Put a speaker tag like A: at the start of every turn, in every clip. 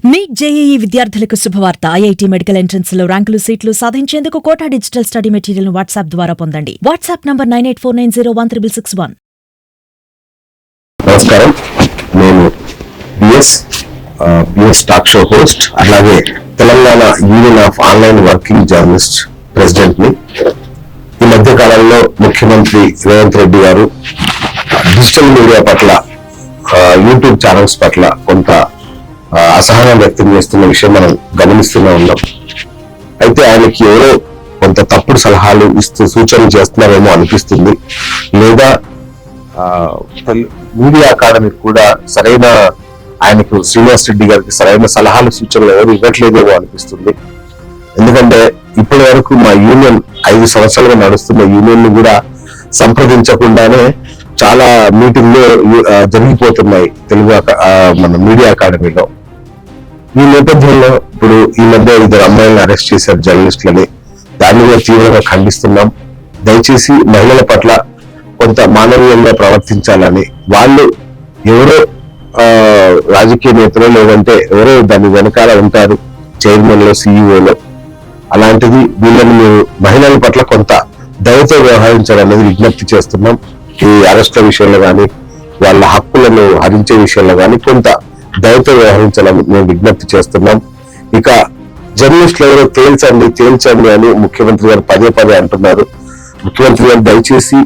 A: Neat JEE విద్యార్థులకు శుభవార్త. IIT medical entrance లో ర్యాంకులు సీట్లు సాధించేందుకు Kota digital study material WhatsApp ద్వారా పొందండి. WhatsApp number 9849016661.
B: నమస్కారం, నేను బిఎస్ టాక్ షో హోస్ట్, అలాగే Telangana union of online working journalist president ని. ఈ మధ్య కాలంలో ముఖ్యమంత్రి రేవంత్ రెడ్డి గారు డిజిటల్ మీడియా పట్ల, యూట్యూబ్ ఛానల్స్ పట్ల కొంత అసహనం వ్యక్తం చేస్తున్న విషయం మనం గమనిస్తూనే ఉన్నాం. అయితే ఆయనకి ఎవరో కొంత తప్పుడు సలహాలు ఇస్తూ సూచనలు చేస్తున్నారేమో అనిపిస్తుంది, లేదా మీడియా అకాడమీ కూడా సరైన ఆయనకు శ్రీనివాస్ రెడ్డి గారికి సరైన సలహాలు సూచనలు ఎవరు ఇవ్వట్లేదేమో అనిపిస్తుంది. ఎందుకంటే ఇప్పటి వరకు మా యూనియన్ 5 సంవత్సరాలుగా నడుస్తున్న యూనియన్ ని కూడా సంప్రదించకుండానే చాలా మీటింగ్లు జరిగిపోతున్నాయి తెలుగు మన మీడియా అకాడమీలో. ఈ నేపథ్యంలో ఇప్పుడు ఈ మధ్య 2 అమ్మాయిలను అరెస్ట్ చేశారు జర్నలిస్టులని. దాన్ని కూడా తీవ్రంగా ఖండిస్తున్నాం. దయచేసి మహిళల పట్ల కొంత మానవీయంగా ప్రవర్తించాలని, వాళ్ళు ఎవరో రాజకీయ నేతలు లేదంటే ఎవరో దాని వెనకాల ఉంటారు, చైర్మన్లో, సిఇఓలో. అలాంటిది వీళ్ళని మీరు మహిళల పట్ల కొంత దయతో వ్యవహరించాలనేది విజ్ఞప్తి చేస్తున్నాం. ఈ అరెస్ట్ల విషయంలో కానీ, వాళ్ళ హక్కులను హరించే విషయంలో కానీ కొంత దయతో వ్యవహరించాలని మేము విజ్ఞప్తి చేస్తున్నాం. ఇక జర్నలిస్టులు ఎవరో తేల్చండి అని ముఖ్యమంత్రి గారు పదే అంటున్నారు. ముఖ్యమంత్రి గారు దయచేసి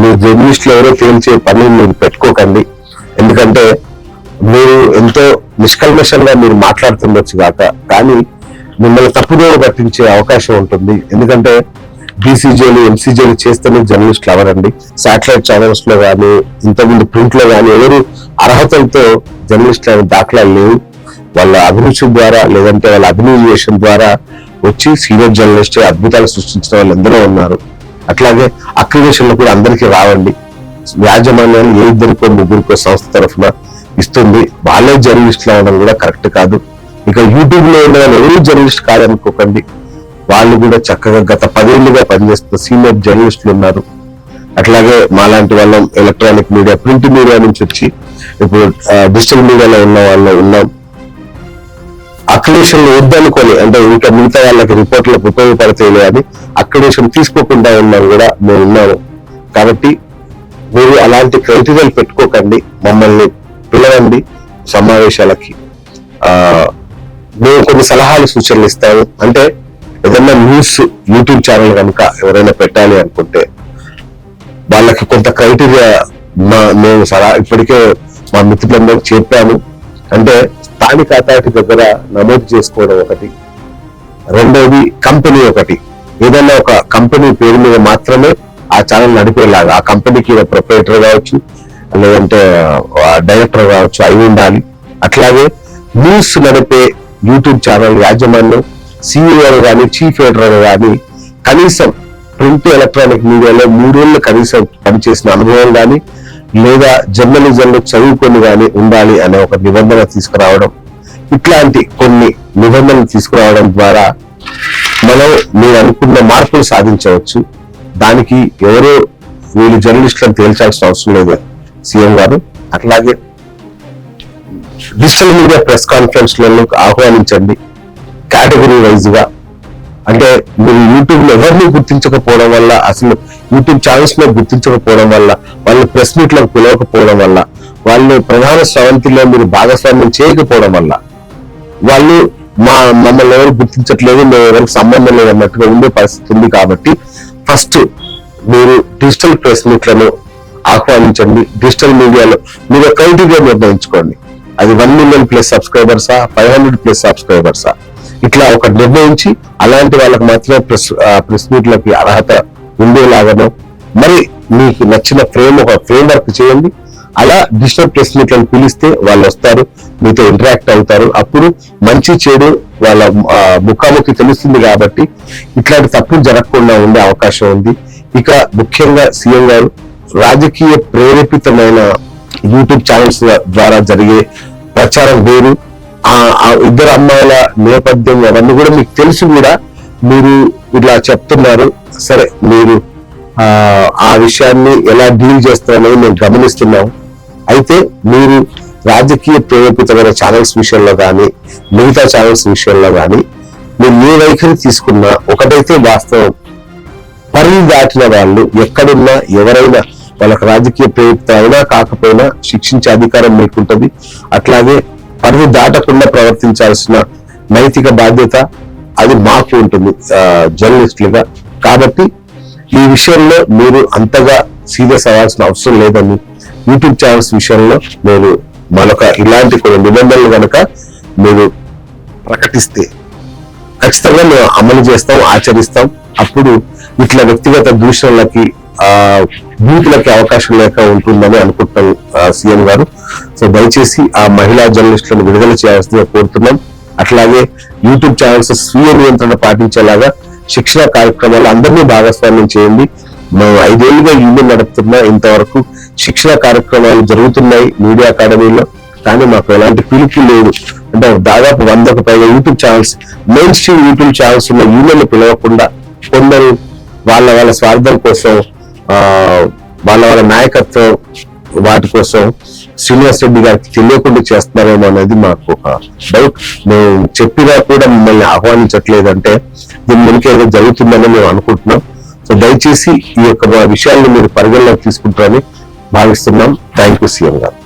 B: మీరు జర్నలిస్టులు ఎవరో తేల్చే పని మీరు పెట్టుకోకండి. ఎందుకంటే మీరు ఎంతో నిష్కల్మషంగా మీరు మాట్లాడుతుండొచ్చు కాక, కానీ మిమ్మల్ని తప్పుదోవ పట్టించే అవకాశం ఉంటుంది. ఎందుకంటే బీసీజేలు, ఎంసీజేలు చేస్తేనే జర్నలిస్టులు అవరండి. శాటిలైట్ ఛానల్స్ లో కానీ, ఇంతకుముందు ప్రింట్ లో కానీ ఎవరు అర్హతలతో జర్నలిస్టులు దాఖలాలు లేవు. వాళ్ళ అభిరుచి ద్వారా లేదంటే వాళ్ళ అభినయేషన్ ద్వారా వచ్చి సీనియర్ జర్నలిస్ట్ అద్భుతాలు సృష్టించిన వాళ్ళు ఎందరో ఉన్నారు. అట్లాగే అక్రిడేషన్లు కూడా అందరికీ రావండి. యాజమాన్యాలు 2-3 సంస్థ తరఫున ఇస్తుంది. వాళ్ళే జర్నలిస్టులు అవడం కూడా కరెక్ట్ కాదు. ఇక యూట్యూబ్ లో ఉన్న వాళ్ళు ఎవరు జర్నలిస్ట్ కాదనుకోకండి. వాళ్ళు కూడా చక్కగా గత 10 ఏళ్లుగా పనిచేస్తున్న సీనియర్ జర్నలిస్టులు ఉన్నారు. అట్లాగే మాలాంటి వాళ్ళం ఎలక్ట్రానిక్ మీడియా, ప్రింట్ మీడియా నుంచి వచ్చి ఇప్పుడు డిజిటల్ మీడియాలో ఉన్న వాళ్ళు ఉన్నాం. అక్రిడేషన్ వద్దనుకొని, అంటే ఇంకా మిగతా వాళ్ళకి రిపోర్ట్లకు ఉపయోగపడతాయి అని అక్రిడేషన్ తీసుకోకుండా ఉన్నాం కూడా మేము ఉన్నాము. కాబట్టి మీరు అలాంటి క్రైటీరియాలు పెట్టుకోకండి, మమ్మల్ని పిలవండి సమావేశాలకి. మేము కొన్ని సలహాలు సూచనలు ఇస్తాము. అంటే ఏదైనా న్యూస్ యూట్యూబ్ ఛానల్ కనుక ఎవరైనా పెట్టాలి అనుకుంటే వాళ్ళకి కొంత క్రైటీరియా మేము ఇప్పటికే మా మిత్రులందరూ చెప్పాము. అంటే స్థానిక అథారిటీ దగ్గర నమోదు చేసుకోవడం ఒకటి, రెండవది కంపెనీ ఒకటి. ఏదైనా ఒక కంపెనీ పేరు మీద మాత్రమే ఆ ఛానల్ నడిపేలాగా, ఆ కంపెనీకి ప్రొపరేటర్ కావచ్చు లేదంటే డైరెక్టర్ కావచ్చు అయి ఉండాలి. అట్లాగే న్యూస్ నడిపే యూట్యూబ్ ఛానల్ యాజమాన్యం సిఇఓ కానీ, చీఫ్ ఎడిటర్ కానీ కనీసం ప్రింట్ ఎలక్ట్రానిక్ మీడియాలో 3 ఏళ్ళు కనీసం పనిచేసిన అనుభవం కానీ, లేదా జర్నలిజంలో చదువుకొని కానీ ఉండాలి అనే ఒక నిబంధన తీసుకురావడం. ఇట్లాంటి కొన్ని నిబంధనలు తీసుకురావడం ద్వారా మనం మీరు అనుకున్న మార్పులు సాధించవచ్చు. దానికి ఎవరో వీళ్ళు జర్నలిస్టులను తేల్చాల్సిన అవసరం లేదు సీఎం గారు. అట్లాగే డిజిటల్ మీడియా ప్రెస్ కాన్ఫరెన్స్ లను ఆహ్వానించండి కేటగిరీ వైజ్ గా. అంటే మీరు యూట్యూబ్ లో ఎవరిని గుర్తించకపోవడం వల్ల, అసలు యూట్యూబ్ ఛానల్స్ లో గుర్తించకపోవడం వల్ల, వాళ్ళు ప్రెస్ మీట్ లకు పిలవకపోవడం వల్ల, వాళ్ళు ప్రధాన స్రవంతిలో మీరు భాగస్వామ్యం చేయకపోవడం వల్ల వాళ్ళు మమ్మల్ని ఎవరు గుర్తించట్లేదు, మేము ఎవరికి సంబంధం లేదు అన్నట్టుగా ఉండే పరిస్థితి ఉంది. కాబట్టి ఫస్ట్ మీరు డిజిటల్ ప్రెస్ మీట్లను ఆహ్వానించండి. డిజిటల్ మీడియాలో మీరు క్రైటీరియా నిర్ణయించుకోండి. అది 1 మిలియన్ ప్లస్ సబ్స్క్రైబర్సా, 500+ సబ్స్క్రైబర్సా, ఇట్లా ఒక నిర్ణయించి అలాంటి వాళ్ళకి మాత్రమే ప్రెస్ మీట్లకి అర్హత ఉండేలాగానో మరి మీకు నచ్చిన ఫ్రేమ్ వర్క్ చేయండి. అలా డిజిటల్ ప్రెస్ మీట్లను పిలిస్తే వాళ్ళు వస్తారు, మీతో ఇంటరాక్ట్ అవుతారు. అప్పుడు మంచి చెడు వాళ్ళ ముఖాముఖి తెలుస్తుంది. కాబట్టి ఇట్లాంటి తప్పులు జరగకుండా ఉండే అవకాశం ఉంది. ఇక ముఖ్యంగా సీఎం గారు రాజకీయ ప్రేరేపితమైన యూట్యూబ్ ఛానల్స్ ద్వారా జరిగే ప్రచారం వేరు. ఆ 2 అమ్మాయిల నేపథ్యం అవన్నీ కూడా మీకు తెలుసు కూడా, మీరు ఇట్లా చెప్తున్నారు. సరే, మీరు ఆ విషయాన్ని ఎలా డీల్ చేస్తారనేది మేము గమనిస్తున్నాం. అయితే మీరు రాజకీయ ప్రేరేపితమైన ఛానల్స్ విషయంలో కానీ మిగతా ఛానల్స్ విషయంలో కానీ మీరు ఏ వైఖరి తీసుకున్నా ఒకటైతే వాస్తవం, పరిధి దాటిన వాళ్ళు ఎక్కడున్నా ఎవరైనా వాళ్ళకి రాజకీయ ప్రేరిత అయినా కాకపోయినా శిక్షించే అధికారం మీకుంటది. అట్లాగే పరిధి దాటకుండా ప్రవర్తించాల్సిన నైతిక బాధ్యత అది మాకు ఉంటుంది జర్నలిస్టులుగా. కాబట్టి ఈ విషయంలో మీరు అంతగా సీరియస్ అవ్వాల్సిన అవసరం లేదని యూట్యూబ్ ఛానల్స్ విషయంలో మీరు మనొక ఇలాంటి కొన్ని నిబంధనలు కనుక మీరు ప్రకటిస్తే ఖచ్చితంగా మేము అమలు చేస్తాం, ఆచరిస్తాం. అప్పుడు ఇట్లా వ్యక్తిగత దూషణలకి బూతులకి అవకాశం లేక ఉంటుందని అనుకుంటున్నాం సీఎం గారు. సో దయచేసి ఆ మహిళా జర్నలిస్టులను విడుదల చేయాల్సిందిగా కోరుతున్నాం. అట్లాగే యూట్యూబ్ ఛానల్స్ స్వీయ నియంత్రణ పాటించేలాగా శిక్షణ కార్యక్రమాలు అందరినీ భాగస్వామ్యం చేయండి. మేము 5 ఏళ్లుగా యూనియన్ నడుపుతున్నా, ఇంతవరకు శిక్షణ కార్యక్రమాలు జరుగుతున్నాయి మీడియా అకాడమీలో, కానీ మాకు ఎలాంటి పిలుపు లేదు. అంటే దాదాపు 100కు పైగా YouTube channels, main stream YouTube channels ఉన్న యూనియన్ పిలవకుండా కొందరు వాళ్ళ స్వార్థం కోసం వాళ్ళ నాయకత్వం వాటి కోసం శ్రీనివాస్ రెడ్డి గారికి తెలియకుండా చేస్తున్నారేమో అనేది మాకు ఒక డౌట్. మేము చెప్పినా కూడా మిమ్మల్ని ఆహ్వానించట్లేదంటే దీని వెనుక ఏదో జరుగుతుందని మేము అనుకుంటున్నాం. సో దయచేసి ఈ యొక్క విషయాన్ని మీరు పరిగణలోకి తీసుకుంటారని భావిస్తున్నాం. థ్యాంక్ యూ సీఎం గారు.